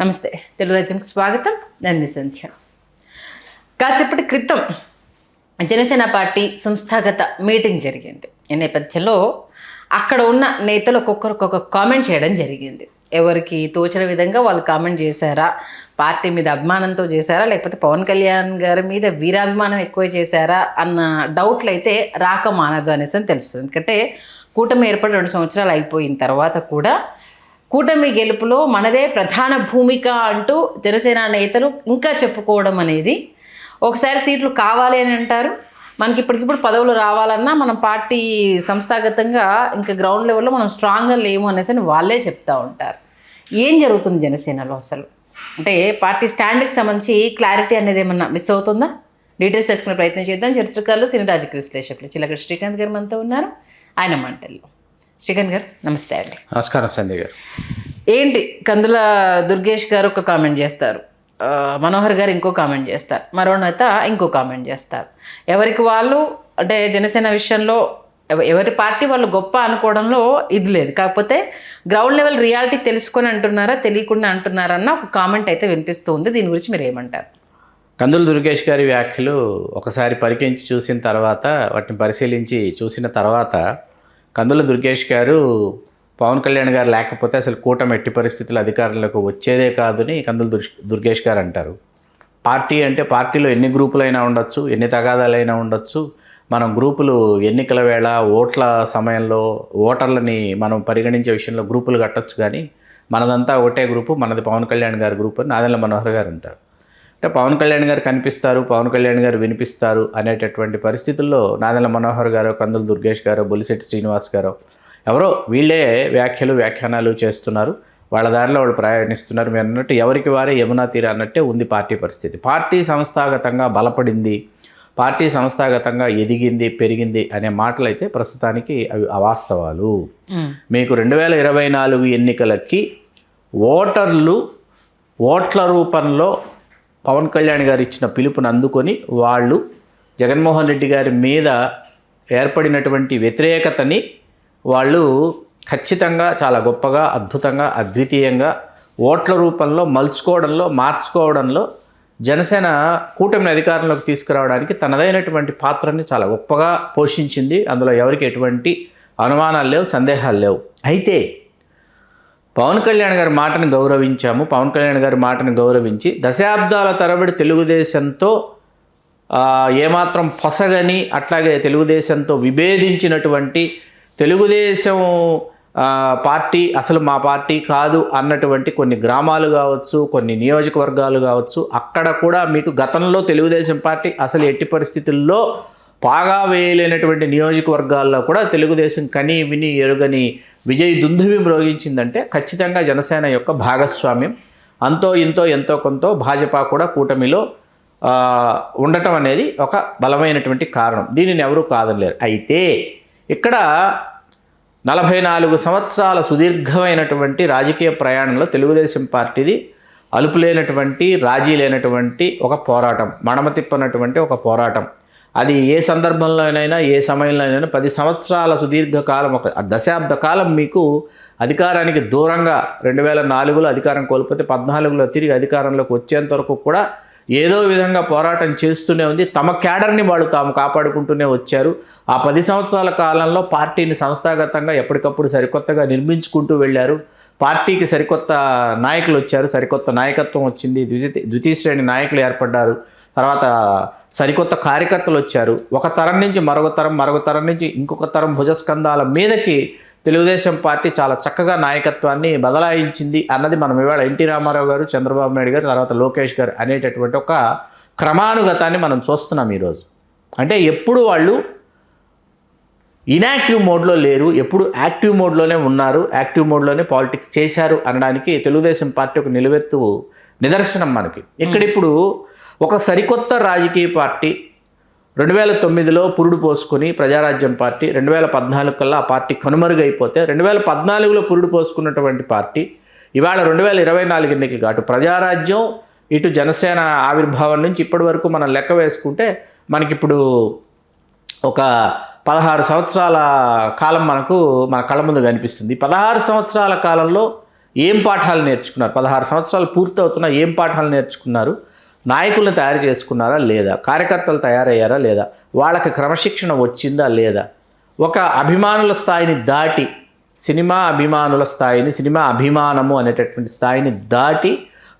నమస్తే, తెలుగు రాజ్యంకి స్వాగతం. నేను మీ సంధ్య. కాసేపటి క్రితం జనసేన పార్టీ సంస్థాగత మీటింగ్ జరిగింది. ఈ నేపథ్యంలో అక్కడ ఉన్న నేతలు ఒక్కొక్క కామెంట్ చేయడం జరిగింది. ఎవరికి తోచిన విధంగా వాళ్ళు కామెంట్ చేశారా, పార్టీ మీద అభిమానంతో చేశారా, లేకపోతే పవన్ కళ్యాణ్ గారి మీద వీరాభిమానం ఎక్కువ చేశారా అన్న డౌట్లు అయితే రాక మానదు అనేసి తెలుస్తుంది. ఎందుకంటే కూటమి ఏర్పడి 2 సంవత్సరాలు అయిపోయిన తర్వాత కూడా కూటమి గెలుపులో మనదే ప్రధాన భూమిక అంటూ జనసేన నేతలు ఇంకా చెప్పుకోవడం అనేది, ఒకసారి సీట్లు కావాలి అని అంటారు, మనకి ఇప్పటికిప్పుడు పదవులు రావాలన్నా మనం పార్టీ సంస్థాగతంగా ఇంకా గ్రౌండ్ లెవెల్లో మనం స్ట్రాంగ్గా లేము అనేసి వాళ్ళే చెప్తూ ఉంటారు. ఏం జరుగుతుంది జనసేనలో అసలు? అంటే పార్టీ స్టాండ్కి సంబంధించి క్లారిటీ అనేది ఏమన్నా మిస్ అవుతుందా? డీటెయిల్స్ తెలుసుకునే ప్రయత్నం చేద్దాం. చరిత్రకారులు, సినీ రాజకీయ విశ్లేషకులు చిలకడ శ్రీకాంత్ గారు మనతో ఉన్నారు. ఆయన మాటల్లో. శ్రీకాంత్ గారు నమస్తే అండి. నమస్కారం సంధ్య గారు. ఏంటి కందుల దుర్గేష్ గారు ఒక కామెంట్ చేస్తారు, మనోహర్ గారు ఇంకో కామెంట్ చేస్తారు, మరో నేత ఇంకో కామెంట్ చేస్తారు. ఎవరికి వాళ్ళు అంటే జనసేన విషయంలో ఎవరి పార్టీ వాళ్ళు గొప్ప అనుకోవడంలో ఇది లేదు. కాకపోతే గ్రౌండ్ లెవెల్ రియాలిటీ తెలుసుకొని అంటున్నారా, తెలియకుండా అంటున్నారా అన్న ఒక కామెంట్ అయితే వినిపిస్తూ ఉంది. దీని గురించి మీరు ఏమంటారు? కందుల దుర్గేష్ గారి వ్యాఖ్యలు ఒకసారి పరికించి చూసిన తర్వాత, వాటిని పరిశీలించి చూసిన తర్వాత కందుల దుర్గేష్ గారు పవన్ కళ్యాణ్ గారు లేకపోతే అసలు కూటమి ఎట్టి పరిస్థితుల్లో అధికారంలోకి వచ్చేదే కాదని కందుల దుర్గేష్ గారు అంటారు. పార్టీ అంటే పార్టీలో ఎన్ని గ్రూపులైనా ఉండొచ్చు, ఎన్ని తగాదాలైనా ఉండొచ్చు. మనం గ్రూపులు ఎన్నికల వేళ ఓట్ల సమయంలో ఓటర్లని మనం పరిగణించే విషయంలో గ్రూపులు కట్టొచ్చు, కానీ మనదంతా ఒకటే గ్రూపు, మనది పవన్ కళ్యాణ్ గారి గ్రూప్ అని నాదెండ్ల మనోహర్ గారు అంటారు. అంటే పవన్ కళ్యాణ్ గారు కనిపిస్తారు, పవన్ కళ్యాణ్ గారు వినిపిస్తారు అనేటటువంటి పరిస్థితుల్లో నాదెండ్ల మనోహర్ గారు, కందుల దుర్గేష్ గారు, బొలిశెట్టి శ్రీనివాస్ గారు ఎవరో వీళ్ళే వ్యాఖ్యానాలు చేస్తున్నారు. వాళ్ళ దారిలో వాళ్ళు ప్రయాణిస్తున్నారు. మీరు అన్నట్టు ఎవరికి వారే యమునా తీర అన్నట్టే ఉంది పార్టీ పరిస్థితి. పార్టీ సంస్థాగతంగా బలపడింది, పార్టీ సంస్థాగతంగా ఎదిగింది, పెరిగింది అనే మాటలు అయితే ప్రస్తుతానికి అవి అవాస్తవాలు. మీకు 2024 ఎన్నికలకి ఓట్ల రూపంలో పవన్ కళ్యాణ్ గారు ఇచ్చిన పిలుపుని అందుకొని వాళ్ళు జగన్మోహన్ రెడ్డి గారి మీద ఏర్పడినటువంటి వ్యతిరేకతని వాళ్ళు ఖచ్చితంగా చాలా గొప్పగా, అద్భుతంగా, అద్వితీయంగా ఓట్ల రూపంలో మార్చుకోవడంలో జనసేన కూటమిని అధికారంలోకి తీసుకురావడానికి తనదైనటువంటి పాత్రని చాలా గొప్పగా పోషించింది. అందులో ఎవరికి ఎటువంటి అనుమానాలు లేవు, సందేహాలు లేవు. అయితే పవన్ కళ్యాణ్ గారి మాటను గౌరవించాము. పవన్ కళ్యాణ్ గారి మాటను గౌరవించి దశాబ్దాల తరబడి తెలుగుదేశంతో ఏమాత్రం పొసగని, అట్లాగే తెలుగుదేశంతో విభేదించినటువంటి, తెలుగుదేశం పార్టీ అసలు మా పార్టీ కాదు అన్నటువంటి కొన్ని గ్రామాలు కావచ్చు, కొన్ని నియోజకవర్గాలు కావచ్చు, అక్కడ కూడా మీకు గతంలో తెలుగుదేశం పార్టీ అసలు ఎట్టి పరిస్థితుల్లో పాగా వేయలేనటువంటి నియోజకవర్గాల్లో కూడా తెలుగుదేశం కని విని ఎరుగని విజయ్ దుందువి మ్రోగించిందంటే ఖచ్చితంగా జనసేన యొక్క భాగస్వామ్యం అంతో ఇంతో ఎంతో కొంత భాజపా కూడా కూటమిలో ఉండటం అనేది ఒక బలమైనటువంటి కారణం. దీనిని ఎవరూ కాదనలేరు. అయితే ఇక్కడ 44 సంవత్సరాల సుదీర్ఘమైనటువంటి రాజకీయ ప్రయాణంలో తెలుగుదేశం పార్టీది అలుపులేనటువంటి, రాజీ లేనటువంటి ఒక పోరాటం, మడమ తిప్పనటువంటి ఒక పోరాటం. అది ఏ సందర్భంలోనైనా, ఏ సమయంలోనైనా 10 సంవత్సరాల సుదీర్ఘకాలం, ఒక దశాబ్ద కాలం మీకు అధికారానికి దూరంగా 2004లో అధికారం కోల్పోతే 14లో తిరిగి అధికారంలోకి వచ్చేంత వరకు కూడా ఏదో విధంగా పోరాటం చేస్తూనే ఉంది. తమ క్యాడర్ని వాళ్ళు తాము కాపాడుకుంటూనే వచ్చారు. ఆ 10 సంవత్సరాల కాలంలో పార్టీని సంస్థాగతంగా ఎప్పటికప్పుడు సరికొత్తగా నిర్మించుకుంటూ వెళ్ళారు. పార్టీకి సరికొత్త నాయకులు వచ్చారు, సరికొత్త నాయకత్వం వచ్చింది, ద్వితీయ శ్రేణి నాయకులు ఏర్పడ్డారు, తర్వాత సరికొత్త కార్యకర్తలు వచ్చారు. ఒక తరం నుంచి మరొక తరం నుంచి ఇంకొక తరం భుజస్కంధాల మీదకి తెలుగుదేశం పార్టీ చాలా చక్కగా నాయకత్వాన్ని బదలాయించింది అన్నది మనం ఇవాళ ఎన్టీ రామారావు గారు, చంద్రబాబు నాయుడు గారు, తర్వాత లోకేష్ గారు అనేటటువంటి ఒక క్రమానుగతాన్ని మనం చూస్తున్నాం ఈరోజు. అంటే ఎప్పుడు వాళ్ళు ఇన్యాక్టివ్ మోడ్లో లేరు, ఎప్పుడు యాక్టివ్ మోడ్లోనే ఉన్నారు, యాక్టివ్ మోడ్లోనే పాలిటిక్స్ చేశారు అనడానికి తెలుగుదేశం పార్టీ ఒక నిలువెత్తు నిదర్శనం మనకి. ఇక్కడిప్పుడు ఒక సరికొత్త రాజకీయ పార్టీ 2009లో పురుడు పోసుకుని ప్రజారాజ్యం పార్టీ 2014 కల్లా ఆ పార్టీ కనుమరుగైపోతే 2014లో పురుడు పోసుకున్నటువంటి పార్టీ ఇవాళ 2024 ఎన్నికలు అటు ప్రజారాజ్యం ఇటు జనసేన ఆవిర్భావం నుంచి ఇప్పటి వరకు మనం లెక్క వేసుకుంటే మనకిప్పుడు ఒక 16 సంవత్సరాల కాలం మన కళ్ళ ముందు కనిపిస్తుంది. 16 సంవత్సరాల కాలంలో ఏం పాఠాలు నేర్చుకున్నారు? 16 సంవత్సరాలు పూర్తవుతున్నా ఏం పాఠాలు నేర్చుకున్నారు? నాయకులను తయారు చేసుకున్నారా లేదా? కార్యకర్తలు తయారయ్యారా లేదా? వాళ్ళకి క్రమశిక్షణ వచ్చిందా లేదా? ఒక అభిమానుల స్థాయిని దాటి, సినిమా అభిమానుల స్థాయిని, సినిమా అభిమానము అనేటటువంటి స్థాయిని దాటి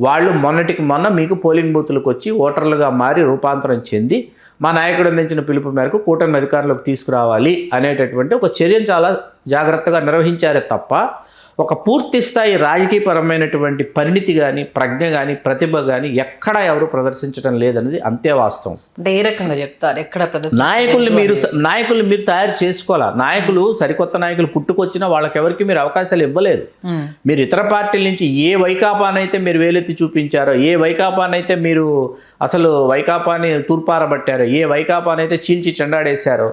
వాళ్ళు మొన్నటికి మొన్న మీకు పోలింగ్ బూతులకు వచ్చి ఓటర్లుగా మారి రూపాంతరం చెంది మా నాయకుడు అందించిన పిలుపు మేరకు కూటమి అధికారంలోకి తీసుకురావాలి అనేటటువంటి ఒక చర్యను చాలా జాగ్రత్తగా నిర్వహించారే తప్ప ఒక పూర్తి స్థాయి రాజకీయపరమైనటువంటి పరిణితి కానీ, ప్రజ్ఞ కానీ, ప్రతిభ కానీ ఎక్కడ ఎవరు ప్రదర్శించడం లేదనేది అంతే వాస్తవం. అంటే ఏ రకంగా చెప్తారు? ఎక్కడ నాయకుల్ని మీరు తయారు చేసుకోవాలా? నాయకులు, సరికొత్త నాయకులు పుట్టుకొచ్చినా వాళ్ళకెవరికి మీరు అవకాశాలు ఇవ్వలేదు. మీరు ఇతర పార్టీల నుంచి ఏ వైకాపానైతే మీరు వేలెత్తి చూపించారో, ఏ వైకాపానైతే మీరు అసలు వైకాపాని తూర్పారబట్టారో, ఏ వైకాపానైతే చీల్చి చెండాడేశారో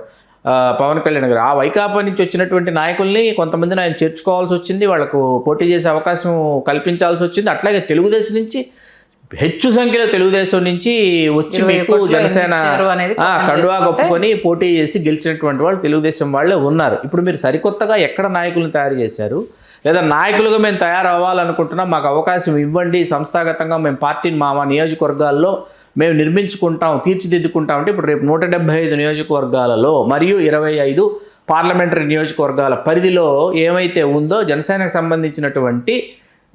పవన్ కళ్యాణ్ గారు, ఆ వైకాపా నుంచి వచ్చినటువంటి నాయకుల్ని కొంతమందిని ఆయన చేర్చుకోవాల్సి వచ్చింది, వాళ్ళకు పోటీ చేసే అవకాశం కల్పించాల్సి వచ్చింది. అట్లాగే తెలుగుదేశం నుంచి హెచ్చు సంఖ్యలో తెలుగుదేశం నుంచి వచ్చి మీకు జనసేన కండువా కప్పుకొని పోటీ చేసి గెలిచినటువంటి వాళ్ళు తెలుగుదేశం వాళ్ళే ఉన్నారు. ఇప్పుడు మీరు సరికొత్తగా ఎక్కడ నాయకులను తయారు చేశారు? లేదా నాయకులుగా మేము తయారవ్వాలనుకుంటున్నాం, మాకు అవకాశం ఇవ్వండి, సంస్థాగతంగా మేము పార్టీని మా నియోజకవర్గాల్లో మేము నిర్మించుకుంటాం, తీర్చిదిద్దుకుంటాం అంటే ఇప్పుడు రేపు 175 నియోజకవర్గాలలో మరియు 25 పార్లమెంటరీ నియోజకవర్గాల పరిధిలో ఏమైతే ఉందో జనసేనకు సంబంధించినటువంటి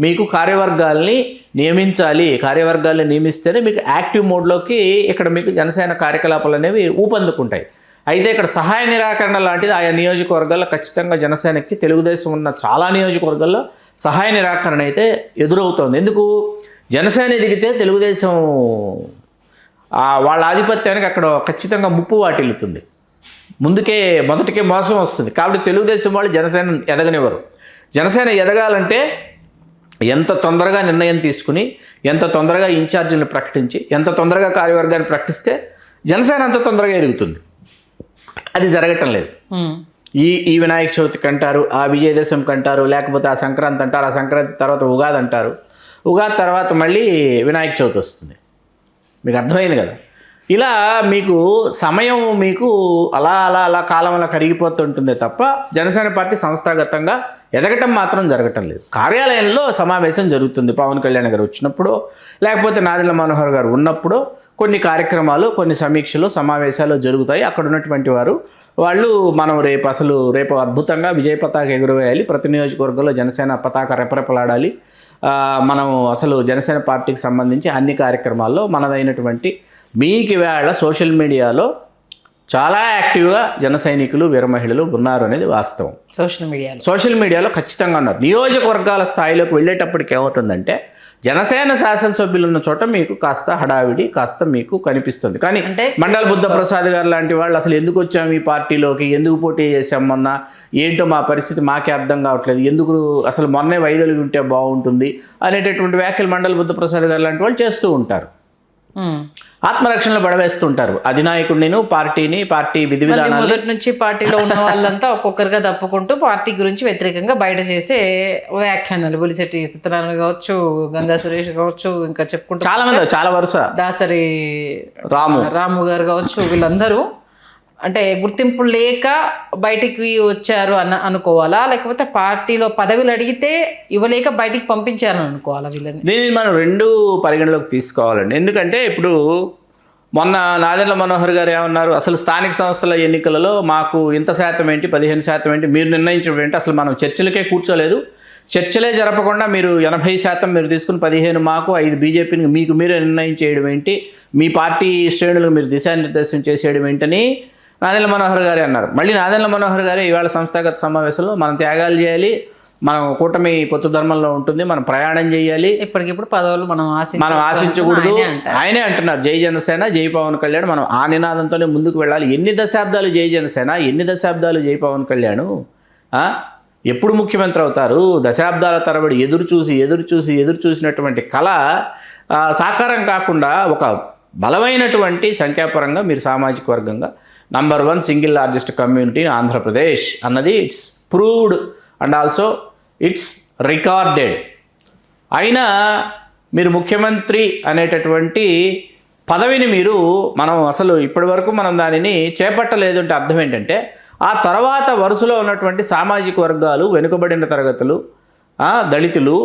మీకు కార్యవర్గాల్ని నియమించాలి. కార్యవర్గాల్ని నియమిస్తేనే మీకు యాక్టివ్ మోడ్లోకి ఇక్కడ మీకు జనసేన కార్యకలాపాలు అనేవి ఊపందుకుంటాయి. అయితే ఇక్కడ సహాయ నిరాకరణ లాంటిది ఆయా నియోజకవర్గాల్లో ఖచ్చితంగా జనసేనకి, తెలుగుదేశం ఉన్న చాలా నియోజకవర్గాల్లో సహాయ నిరాకరణ అయితే ఎదురవుతోంది. ఎందుకు? జనసేన ఎదిగితే తెలుగుదేశం వాళ్ళ ఆధిపత్యానికి అక్కడ ఖచ్చితంగా ముప్పు వాటిల్లుతుంది, మొదటికే మోసం వస్తుంది. కాబట్టి తెలుగుదేశం వాళ్ళు జనసేన ఎదగనివ్వరు. జనసేన ఎదగాలంటే ఎంత తొందరగా నిర్ణయం తీసుకుని, ఎంత తొందరగా ఇన్ఛార్జీలను ప్రకటించి, ఎంత తొందరగా కార్యవర్గాన్ని ప్రకటిస్తే జనసేన అంత తొందరగా ఎదుగుతుంది. అది జరగటం లేదు. ఈ వినాయక చవితికి అంటారు, ఆ విజయదశమికి అంటారు, లేకపోతే ఆ సంక్రాంతి అంటారు, ఆ సంక్రాంతి తర్వాత ఉగాది అంటారు, ఉగాది తర్వాత మళ్ళీ వినాయక చవితి వస్తుంది. మీకు అర్థమైంది కదా? ఇలా మీకు సమయం మీకు అలా అలా అలా కాలం అలా కరిగిపోతుంటుందే తప్ప జనసేన పార్టీ సంస్థాగతంగా ఎదగటం మాత్రం జరగటం లేదు. కార్యాలయంలో సమావేశం జరుగుతుంది, పవన్ కళ్యాణ్ గారు వచ్చినప్పుడు, లేకపోతే నాదెళ్ల మనోహర్ గారు ఉన్నప్పుడు కొన్ని కార్యక్రమాలు, కొన్ని సమీక్షలు, సమావేశాలు జరుగుతాయి. అక్కడ ఉన్నటువంటి వాళ్ళు మనం రేపు అద్భుతంగా విజయ పతాక ఎగురవేయాలి, ప్రతి నియోజకవర్గంలో జనసేన పతాక రెపరెపలాడాలి, మనం అసలు జనసేన పార్టీకి సంబంధించి అన్ని కార్యక్రమాల్లో మనదైనటువంటి మీకు వేళ సోషల్ మీడియాలో చాలా యాక్టివ్గా జన సైనికులు, వీర మహిళలు ఉన్నారు అనేది వాస్తవం. సోషల్ మీడియాలో ఖచ్చితంగా ఉన్నారు. నియోజకవర్గాల స్థాయిలోకి వెళ్ళేటప్పటికి ఏమవుతుందంటే జనసేన శాసనసభ్యులు ఉన్న చోట మీకు కాస్త హడావిడి కాస్త మీకు కనిపిస్తుంది. కానీ మండల బుద్ధప్రసాద్ గారు లాంటి వాళ్ళు అసలు ఎందుకు వచ్చాము ఈ పార్టీలోకి, ఎందుకు పోటీ చేసాం, మొన్న ఏంటో మా పరిస్థితి మాకే అర్థం కావట్లేదు, ఎందుకు అసలు మొన్నే వైదొలిగి ఉంటే బాగుంటుంది అనేటటువంటి వ్యాఖ్యలు మండల బుద్ధప్రసాద్ గారు లాంటి వాళ్ళు చేస్తూ ఉంటారు. ఆత్మరక్షణలో పడవేస్తుంటారు అధినాయకుడిని, పార్టీ విధి విధానాలు. మొదటి నుంచి పార్టీలో ఉన్న వాళ్ళంతా ఒక్కొక్కరుగా తప్పుకుంటూ పార్టీ గురించి వ్యతిరేకంగా బయట చేసే వ్యాఖ్యానాలు, బులిశెట్టి సత్యనారాయణ కావచ్చు, గంగా సురేష్ కావచ్చు, ఇంకా చెప్పుకుంటూ చాలా మంది, చాలా వరుస దాసరి రాము గారు కావచ్చు, వీళ్ళందరూ అంటే గుర్తింపు లేక బయటికి వచ్చారు అనుకోవాలా, లేకపోతే పార్టీలో పదవులు అడిగితే ఇవ్వలేక బయటికి పంపించారని అనుకోవాలా? దీనిని మనం రెండు పరిగణలోకి తీసుకోవాలండి. ఎందుకంటే ఇప్పుడు మొన్న నాదెళ్ల మనోహర్ గారు ఏమన్నారు, అసలు స్థానిక సంస్థల ఎన్నికలలో మాకు ఇంత శాతం ఏంటి, 15% ఏంటి, మీరు నిర్ణయించడం ఏంటి, అసలు మనం చర్చలకే కూర్చోలేదు, చర్చలే జరపకుండా మీరు 80% మీరు తీసుకుని 15 మాకు 5 బీజేపీని మీకు మీరే నిర్ణయం చేయడం ఏంటి, మీ పార్టీ శ్రేణులకు మీరు దిశానిర్దేశం చేసేయడం ఏంటని నాదెళ్ల మనోహర్ గారే అన్నారు. మళ్ళీ నాదెళ్ల మనోహర్ గారే ఇవాళ సంస్థాగత సమావేశంలో మనం త్యాగాలు చేయాలి, మనం కూటమి కొత్త ధర్మంలో ఉంటుంది, మనం ప్రయాణం చేయాలి, ఇప్పటికిప్పుడు పదవులు మనం ఆశించకూడదు ఆయనే అంటున్నారు. జై జనసేన, జై పవన్ కళ్యాణ్, మనం ఆ నినాదంతోనే ముందుకు వెళ్ళాలి. ఎన్ని దశాబ్దాలు జై జనసేన, ఎన్ని దశాబ్దాలు జై పవన్ కళ్యాణ్, ఎప్పుడు ముఖ్యమంత్రి అవుతారు? దశాబ్దాల తరబడి ఎదురు చూసినటువంటి కళ సాకారం కాకుండా ఒక బలమైనటువంటి సంఖ్యాపరంగా మీరు సామాజిక వర్గంగా number 1 single largest community in Andhra Pradesh అన్నది it's proved and also it's recorded. అయినా మీరు ముఖ్యమంత్రి అనేటటువంటి పదవిని మనం అసలు ఇప్పటివరకు మనం దానిని చేపట్టలేదు అంటే అర్థం ఏంటంటే ఆ తర్వాత వరుసలో ఉన్నటువంటి సామాజిక వర్గాలు, వెనుకబడిన తరగతులు, దళితులు,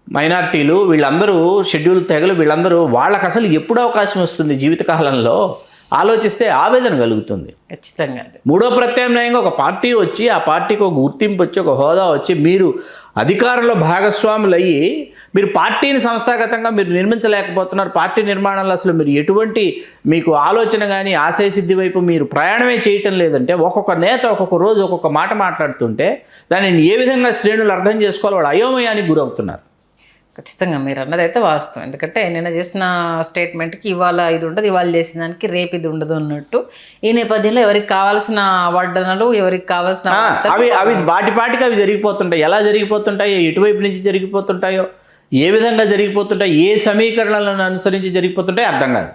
మైనార్టీలు, వీళ్ళందరూ షెడ్యూల్ తెగలు, వీళ్ళందరూ వాళ్ళకి అసలు ఎప్పుడు అవకాశం వస్తుంది జీవితకాలంలో ఆలోచిస్తే ఆవేదన కలుగుతుంది. ఖచ్చితంగా మూడో ప్రత్యామ్నాయంగా ఒక పార్టీ వచ్చి, ఆ పార్టీకి ఒక గుర్తింపు వచ్చి, ఒక హోదా వచ్చి, మీరు అధికారంలో భాగస్వాములు అయ్యి మీరు పార్టీని సంస్థాగతంగా మీరు నిర్మించలేకపోతున్నారు. పార్టీ నిర్మాణంలో అసలు మీరు ఎటువంటి మీకు ఆలోచన కానీ ఆశయ సిద్ధి వైపు మీరు ప్రయాణమే చేయటం లేదంటే, ఒక్కొక్క నేత ఒక్కొక్క రోజు ఒక్కొక్క మాట మాట్లాడుతుంటే దానిని ఏ విధంగా శ్రేణులు అర్థం చేసుకోవాలి, వాళ్ళు అయోమయానికి గురవుతున్నారు. ఖచ్చితంగా మీరు అన్నది అయితే వాస్తవం. ఎందుకంటే నిన్న చేసిన స్టేట్మెంట్కి ఇవాళ ఇది ఉండదు, ఇవాళ చేసిన దానికి రేపు ఇది ఉండదు అన్నట్టు ఈ నేపథ్యంలో ఎవరికి కావాల్సిన వడ్డనలు, ఎవరికి కావాల్సిన అవి వాటిపాటికి అవి జరిగిపోతుంటాయి. ఎలా జరిగిపోతుంటాయో, ఎటువైపు నుంచి జరిగిపోతుంటాయో, ఏ విధంగా జరిగిపోతుంటాయో, ఏ సమీకరణలను అనుసరించి జరిగిపోతుంటాయో అర్థం కాదు.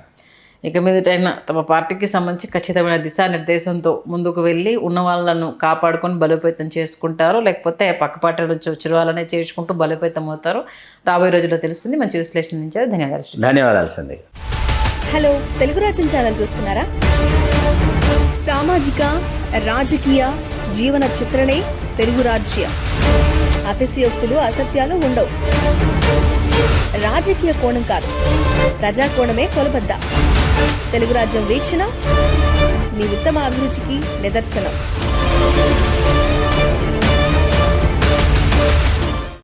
ఇక మీదటైనా తమ పార్టీకి సంబంధించి ఖచ్చితమైన దిశానిర్దేశంతో ముందుకు వెళ్ళి ఉన్న వాళ్ళను కాపాడుకొని బలోపేతం చేసుకుంటారు, లేకపోతే పక్క పార్టీ నుంచి వచ్చిన వాళ్ళనే చేర్చుకుంటూ బలోపేతం అవుతారు. రాబోయే రోజుల్లో తెలుస్తుంది. మంచి విశ్లేషణ నుంచి ధన్యవాదాలు సంధ్య. హలో, తెలుగు రాజ్యం ఛానల్ చూస్తున్నారా? సామాజిక, రాజకీయ, జీవన చిత్రణే తెలుగు రాజ్యం. అతిశయోక్తులు, అసత్యాలు ఉండవు. రాజకీయ కోణం కాదు, ప్రజా కోణమే కొలబద్ద. తెలుగు రాజ్యం వీక్షణ మీ ఉత్తమ అభిరుచికి నిదర్శనం.